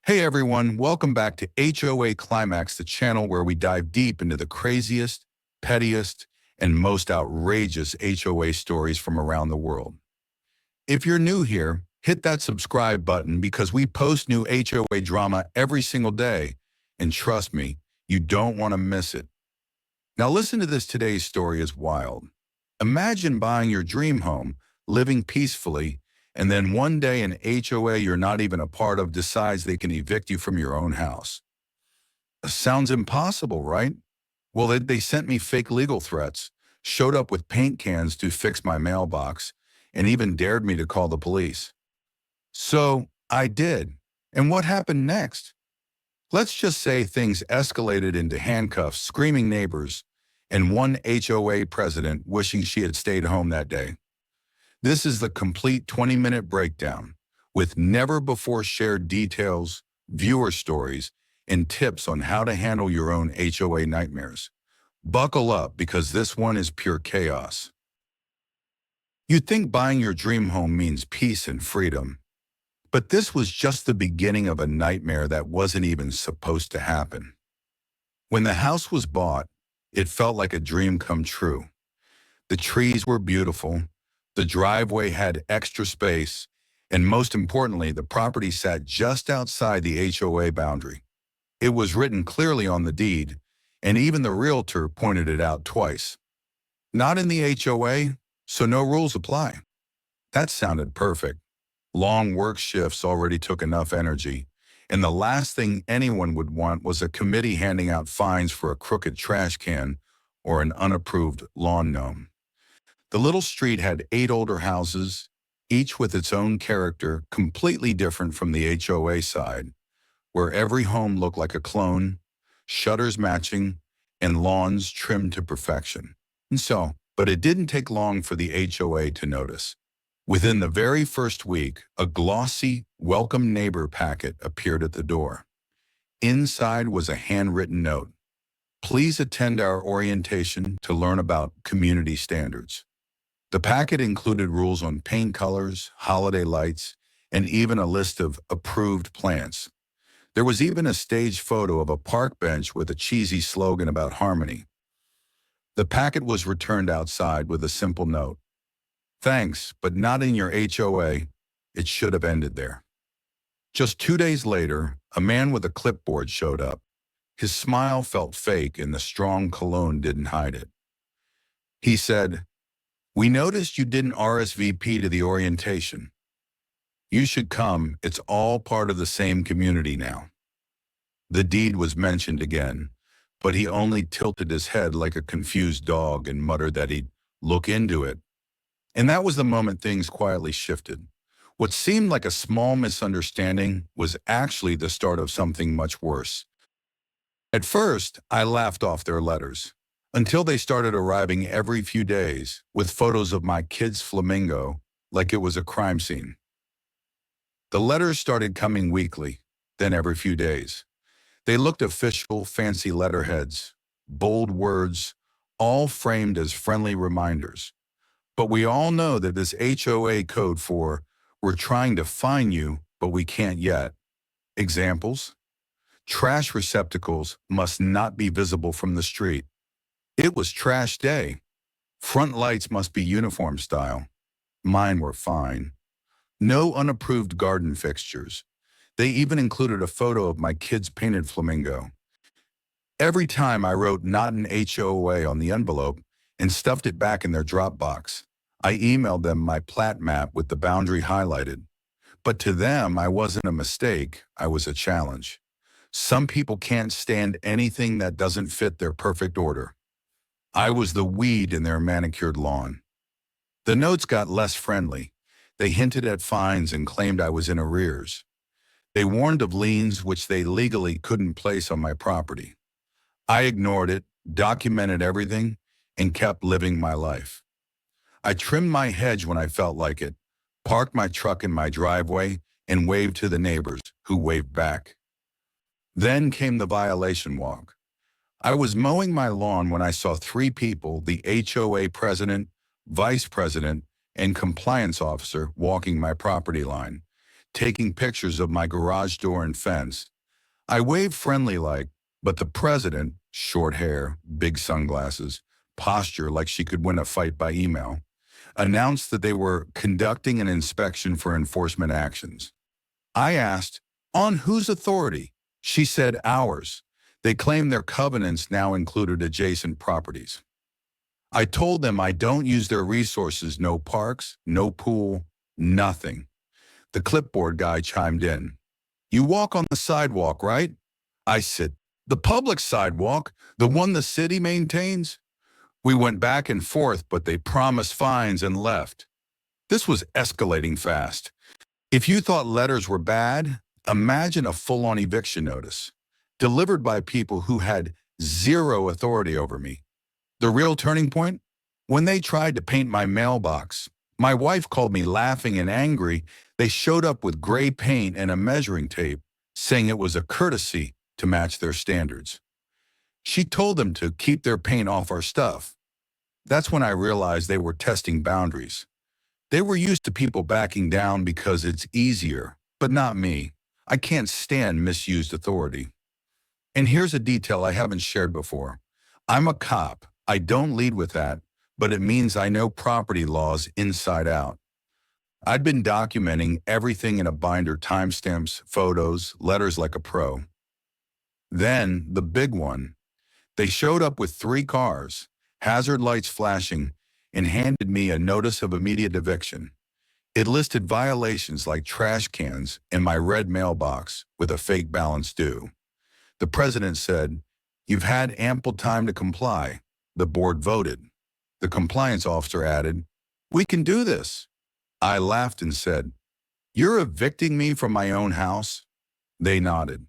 Hey everyone, welcome back to HOA Climax, the channel where we dive deep into the craziest, pettiest, and most outrageous HOA stories from around the world. If you're new here, hit that subscribe button because we post new HOA drama every single day, and trust me, you don't want to miss it. Now listen to this. Today's story is wild. Imagine buying your dream home, living peacefully, and then one day an HOA you're not even a part of decides they can evict you from your own house. Sounds impossible, right? Well, they sent me fake legal threats, showed up with paint cans to fix my mailbox, and even dared me to call the police. So I did. And what happened next? Let's just say things escalated into handcuffs, screaming neighbors, and one HOA president wishing she had stayed home that day. This is the complete 20-minute breakdown, with never-before-shared details, viewer stories, and tips on how to handle your own HOA nightmares. Buckle up because this one is pure chaos. You'd think buying your dream home means peace and freedom, but this was just the beginning of a nightmare that wasn't even supposed to happen. When the house was bought, it felt like a dream come true. The trees were beautiful, the driveway had extra space, and most importantly, the property sat just outside the HOA boundary. It was written clearly on the deed, and even the realtor pointed it out twice. Not in the HOA, so no rules apply. That sounded perfect. Long work shifts already took enough energy, and the last thing anyone would want was a committee handing out fines for a crooked trash can or an unapproved lawn gnome. The little street had 8 older houses, each with its own character, completely different from the HOA side, where every home looked like a clone, shutters matching, and lawns trimmed to perfection. But it didn't take long for the HOA to notice. Within the very first week, a glossy, welcome neighbor packet appeared at the door. Inside was a handwritten note. Please attend our orientation to learn about community standards. The packet included rules on paint colors, holiday lights, and even a list of approved plants. There was even a staged photo of a park bench with a cheesy slogan about harmony. The packet was returned outside with a simple note. Thanks, but not in your HOA. It should have ended there. Just 2 days later, a man with a clipboard showed up. His smile felt fake and the strong cologne didn't hide it. He said, "We noticed you didn't RSVP to the orientation. You should come, it's all part of the same community now." The deed was mentioned again, but he only tilted his head like a confused dog and muttered that he'd look into it. And that was the moment things quietly shifted. What seemed like a small misunderstanding was actually the start of something much worse. At first, I laughed off their letters, until they started arriving every few days with photos of my kid's flamingo like it was a crime scene. The letters started coming weekly, then every few days. They looked official, fancy letterheads, bold words, all framed as friendly reminders. But we all know that this HOA code for "we're trying to fine you, but we can't yet." Examples? Trash receptacles must not be visible from the street. It was trash day. Front lights must be uniform style. Mine were fine. No unapproved garden fixtures. They even included a photo of my kid's painted flamingo. Every time I wrote "not an HOA" on the envelope and stuffed it back in their Dropbox, I emailed them my plat map with the boundary highlighted. But to them, I wasn't a mistake, I was a challenge. Some people can't stand anything that doesn't fit their perfect order. I was the weed in their manicured lawn. The notes got less friendly. They hinted at fines and claimed I was in arrears. They warned of liens which they legally couldn't place on my property. I ignored it, documented everything, and kept living my life. I trimmed my hedge when I felt like it, parked my truck in my driveway, and waved to the neighbors, who waved back. Then came the violation walk. I was mowing my lawn when I saw 3 people, the HOA president, vice president, and compliance officer, walking my property line. taking pictures of my garage door and fence. I waved friendly like, but the president, short hair, big sunglasses, posture like she could win a fight by email, announced that they were conducting an inspection for enforcement actions. I asked, on whose authority? She said, ours. They claim their covenants now included adjacent properties. I told them I don't use their resources, no parks, no pool, nothing. The clipboard guy chimed in. You walk on the sidewalk, right? I said, the public sidewalk, the one the city maintains? We went back and forth, but they promised fines and left. This was escalating fast. If you thought letters were bad, imagine a full-on eviction notice, delivered by people who had zero authority over me. The real turning point? When they tried to paint my mailbox, my wife called me laughing and angry. They showed up with gray paint and a measuring tape, saying it was a courtesy to match their standards. She told them to keep their paint off our stuff. That's when I realized they were testing boundaries. They were used to people backing down because it's easier, but not me. I can't stand misused authority. And here's a detail I haven't shared before. I'm a cop. I don't lead with that, but it means I know property laws inside out. I'd been documenting everything in a binder, timestamps, photos, letters like a pro. Then, the big one. They showed up with 3 cars, hazard lights flashing, and handed me a notice of immediate eviction. It listed violations like trash cans in my red mailbox with a fake balance due. The president said, "You've had ample time to comply." The board voted. The compliance officer added, "We can do this." I laughed and said, "You're evicting me from my own house?" They nodded.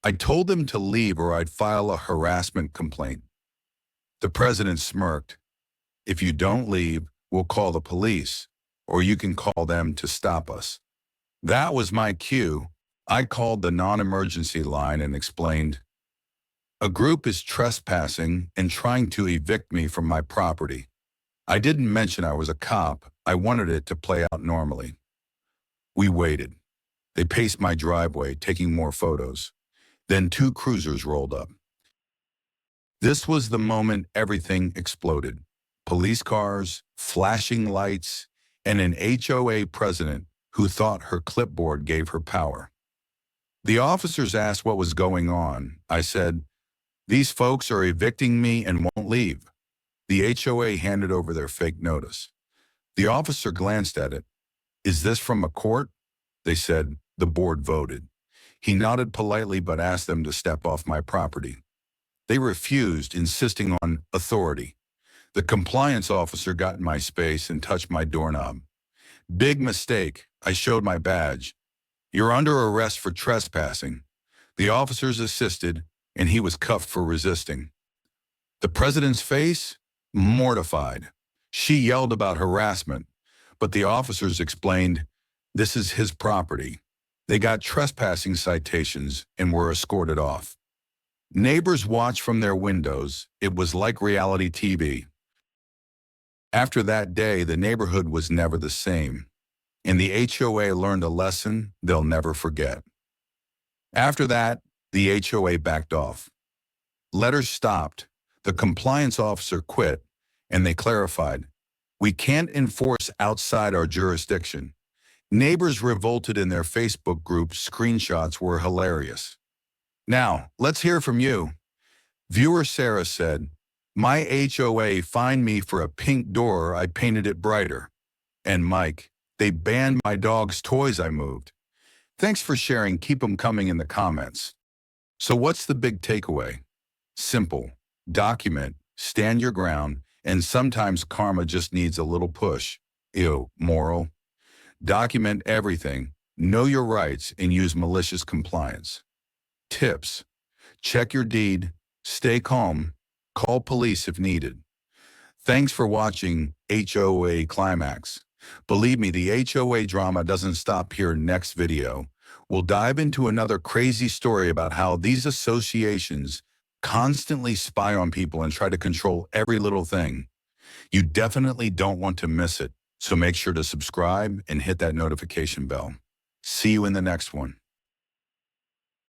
I told them to leave or I'd file a harassment complaint. The president smirked. "If you don't leave, we'll call the police, or you can call them to stop us." That was my cue. I called the non-emergency line and explained, "A group is trespassing and trying to evict me from my property." I didn't mention I was a cop. I wanted it to play out normally. We waited. They paced my driveway, taking more photos. Then 2 cruisers rolled up. This was the moment everything exploded. Police cars, flashing lights, and an HOA president who thought her clipboard gave her power. The officers asked what was going on. I said, "These folks are evicting me and won't leave." The HOA handed over their fake notice. The officer glanced at it. "Is this from a court?" They said, "The board voted." He nodded politely but asked them to step off my property. They refused, insisting on authority. The compliance officer got in my space and touched my doorknob. "Big mistake." I showed my badge. "You're under arrest for trespassing." The officers assisted, and he was cuffed for resisting. The president's face? Mortified. She yelled about harassment, but the officers explained, "This is his property." They got trespassing citations and were escorted off. Neighbors watched from their windows. It was like reality TV. After that day, the neighborhood was never the same, and the HOA learned a lesson they'll never forget. After that, the HOA backed off. Letters stopped. The compliance officer quit, and they clarified, "We can't enforce outside our jurisdiction." Neighbors revolted in their Facebook group. Screenshots were hilarious. Now, let's hear from you. Viewer Sarah said, "My HOA fined me for a pink door. I painted it brighter." And Mike, "They banned my dog's toys I moved." Thanks for sharing. Keep them coming in the comments. So what's the big takeaway? Simple. Document, stand your ground, and sometimes karma just needs a little push. Ew, moral. Document everything, know your rights, and use malicious compliance. Tips: check your deed, stay calm, call police if needed. Thanks for watching HOA Climax. Believe me, the HOA drama doesn't stop here. Next video, we'll dive into another crazy story about how these associations constantly spy on people and try to control every little thing. You definitely don't want to miss it, so make sure to subscribe and hit that notification bell. See you in the next one.